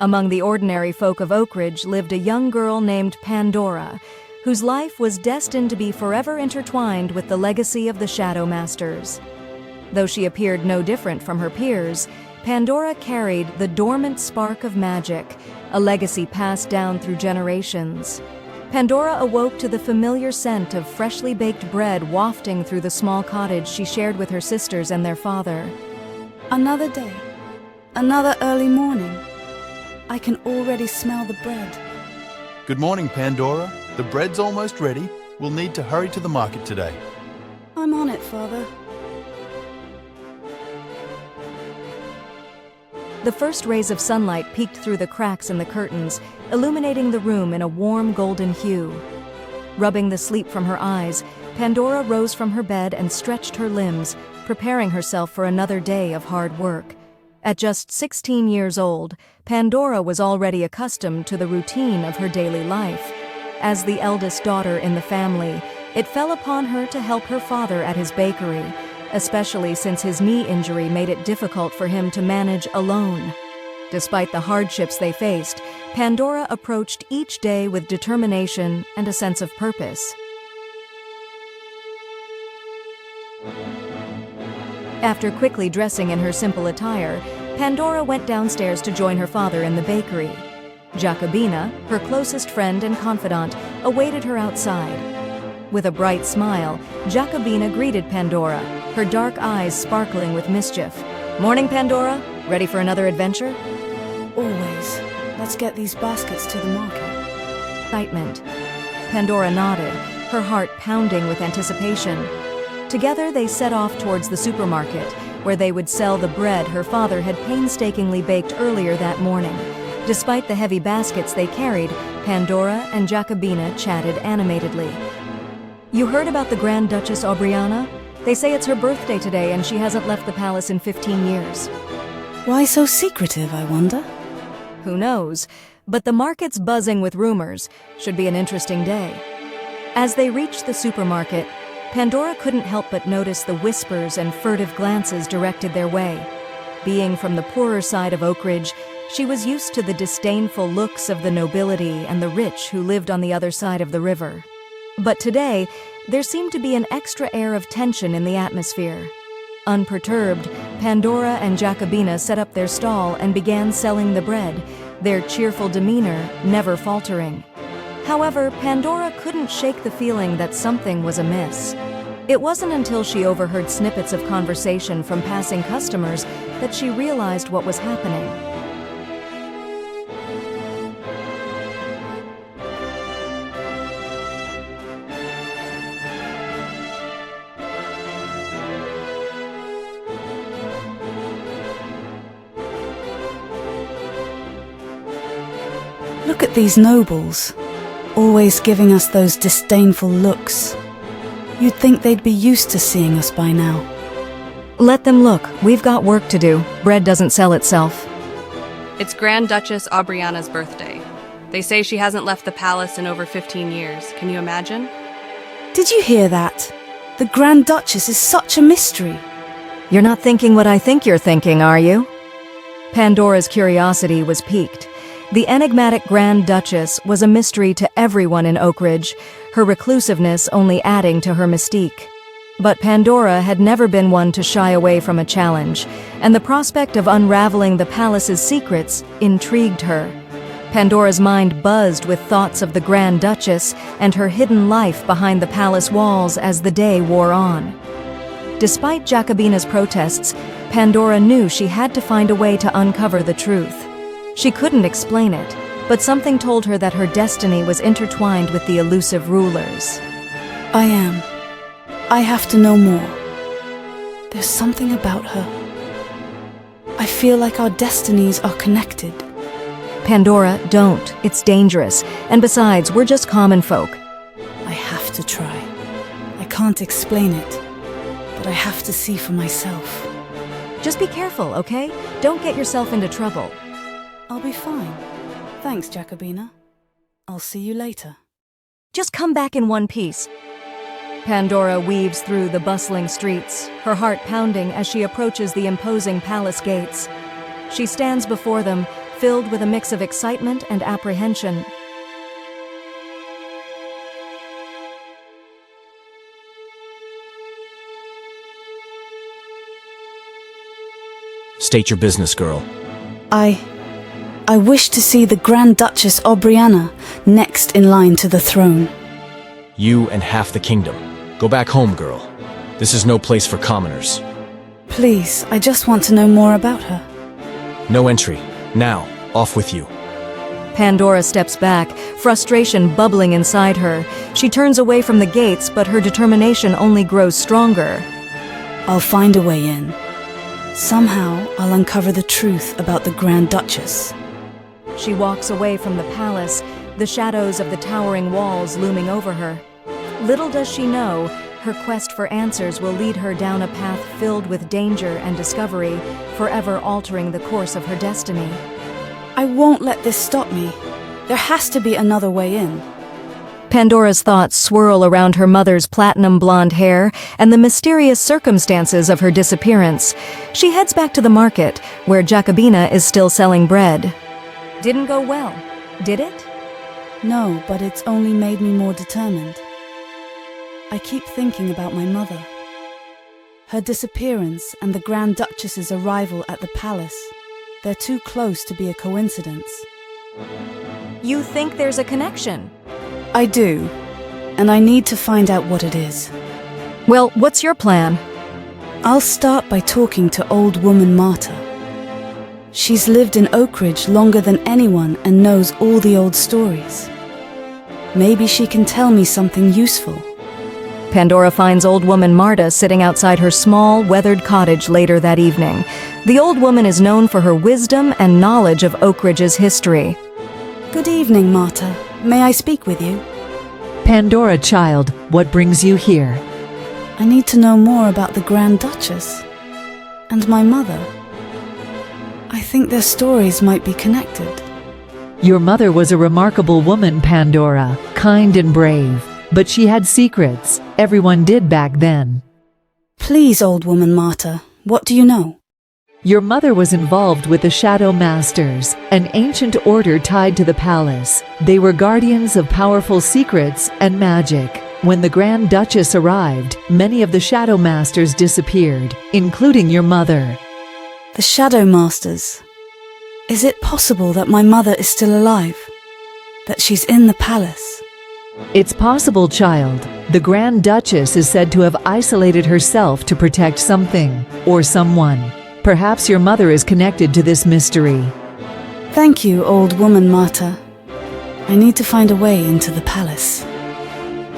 Among the ordinary folk of Oakridge lived a young girl named Pandora, whose life was destined to be forever intertwined with the legacy of the Shadow Masters. Though she appeared no different from her peers, Pandora carried the dormant spark of magic, a legacy passed down through generations. Pandora awoke to the familiar scent of freshly baked bread wafting through the small cottage she shared with her sisters and their father. Another day, another early morning. I can already smell the bread. Good morning, Pandora. The bread's almost ready. We'll need to hurry to the market today. I'm on it, Father. The first rays of sunlight peeked through the cracks in the curtains, illuminating the room in a warm golden hue. Rubbing the sleep from her eyes, Pandora rose from her bed and stretched her limbs, preparing herself for another day of hard work. At just 16 years old, Pandora was already accustomed to the routine of her daily life. As the eldest daughter in the family, it fell upon her to help her father at his bakery, especially since his knee injury made it difficult for him to manage alone. Despite the hardships they faced, Pandora approached each day with determination and a sense of purpose. After quickly dressing in her simple attire, Pandora went downstairs to join her father in the bakery. Jacobina, her closest friend and confidant, awaited her outside. With a bright smile, Jacobina greeted Pandora, her dark eyes sparkling with mischief. "Morning, Pandora. Ready for another adventure?" Always. Let's get these baskets to the market. Excitement. Pandora nodded, her heart pounding with anticipation. Together they set off towards the supermarket, where they would sell the bread her father had painstakingly baked earlier that morning. Despite the heavy baskets they carried, Pandora and Jacobina chatted animatedly. "You heard about the Grand Duchess Aubriana? They say it's her birthday today and she hasn't left the palace in 15 years. Why so secretive, I wonder? Who knows? But the market's buzzing with rumors. Should be an interesting day." As they reached the supermarket, Pandora couldn't help but notice the whispers and furtive glances directed their way. Being from the poorer side of Oakridge, she was used to the disdainful looks of the nobility and the rich who lived on the other side of the river. But today, there seemed to be an extra air of tension in the atmosphere. Unperturbed, Pandora and Jacobina set up their stall and began selling the bread, their cheerful demeanor never faltering. However, Pandora couldn't shake the feeling that something was amiss. It wasn't until she overheard snippets of conversation from passing customers that she realized what was happening. Look at these nobles, always giving us those disdainful looks. You'd think they'd be used to seeing us by now. Let them look. We've got work to do. Bread doesn't sell itself. It's Grand Duchess Aubriana's birthday. They say she hasn't left the palace in over 15 years. Can you imagine? Did you hear that? The Grand Duchess is such a mystery. You're not thinking what I think you're thinking, are you? Pandora's curiosity was piqued. The enigmatic Grand Duchess was a mystery to everyone in Oakridge, her reclusiveness only adding to her mystique. But Pandora had never been one to shy away from a challenge, and the prospect of unraveling the palace's secrets intrigued her. Pandora's mind buzzed with thoughts of the Grand Duchess and her hidden life behind the palace walls as the day wore on. Despite Jacobina's protests, Pandora knew she had to find a way to uncover the truth. She couldn't explain it, but something told her that her destiny was intertwined with the elusive rulers. I am. I have to know more. There's something about her. I feel like our destinies are connected. Pandora, don't. It's dangerous. And besides, we're just common folk. I have to try. I can't explain it, but I have to see for myself. Just be careful, okay? Don't get yourself into trouble. I'll be fine. Thanks, Jacobina. I'll see you later. Just come back in one piece. Pandora weaves through the bustling streets, her heart pounding as she approaches the imposing palace gates. She stands before them, filled with a mix of excitement and apprehension. State your business, girl. I wish to see the Grand Duchess Aubriana next in line to the throne. You and half the kingdom. Go back home, girl. This is no place for commoners. Please, I just want to know more about her. No entry. Now, off with you. Pandora steps back, frustration bubbling inside her. She turns away from the gates, but her determination only grows stronger. I'll find a way in. Somehow, I'll uncover the truth about the Grand Duchess. She walks away from the palace, the shadows of the towering walls looming over her. Little does she know, her quest for answers will lead her down a path filled with danger and discovery, forever altering the course of her destiny. I won't let this stop me. There has to be another way in. Pandora's thoughts swirl around her mother's platinum blonde hair and the mysterious circumstances of her disappearance. She heads back to the market, where Jacobina is still selling bread. Didn't go well, did it? No, but it's only made me more determined. I keep thinking about my mother. Her disappearance and the Grand Duchess's arrival at the palace. They're too close to be a coincidence. You think there's a connection? I do, and I need to find out what it is. Well, what's your plan? I'll start by talking to old woman Marta. She's lived in Oakridge longer than anyone and knows all the old stories. Maybe she can tell me something useful. Pandora finds old woman Marta sitting outside her small, weathered cottage later that evening. The old woman is known for her wisdom and knowledge of Oakridge's history. Good evening, Marta. May I speak with you? Pandora, child, what brings you here? I need to know more about the Grand Duchess and my mother. I think their stories might be connected. Your mother was a remarkable woman, Pandora, kind and brave. But she had secrets. Everyone did back then. Please, old woman Marta, what do you know? Your mother was involved with the Shadow Masters, an ancient order tied to the palace. They were guardians of powerful secrets and magic. When the Grand Duchess arrived, many of the Shadow Masters disappeared, including your mother. The Shadow Masters. Is it possible that my mother is still alive? That she's in the palace? It's possible, child. The Grand Duchess is said to have isolated herself to protect something or someone. Perhaps your mother is connected to this mystery. Thank you, old woman Marta. I need to find a way into the palace.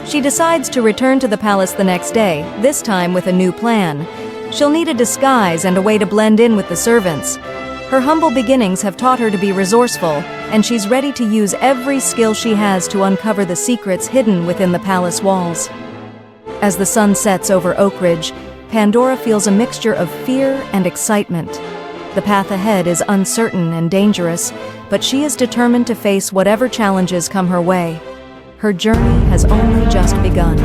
She decides to return to the palace the next day, this time with a new plan. She'll need a disguise and a way to blend in with the servants. Her humble beginnings have taught her to be resourceful, and she's ready to use every skill she has to uncover the secrets hidden within the palace walls. As the sun sets over Oakridge, Pandora feels a mixture of fear and excitement. The path ahead is uncertain and dangerous, but she is determined to face whatever challenges come her way. Her journey has only just begun.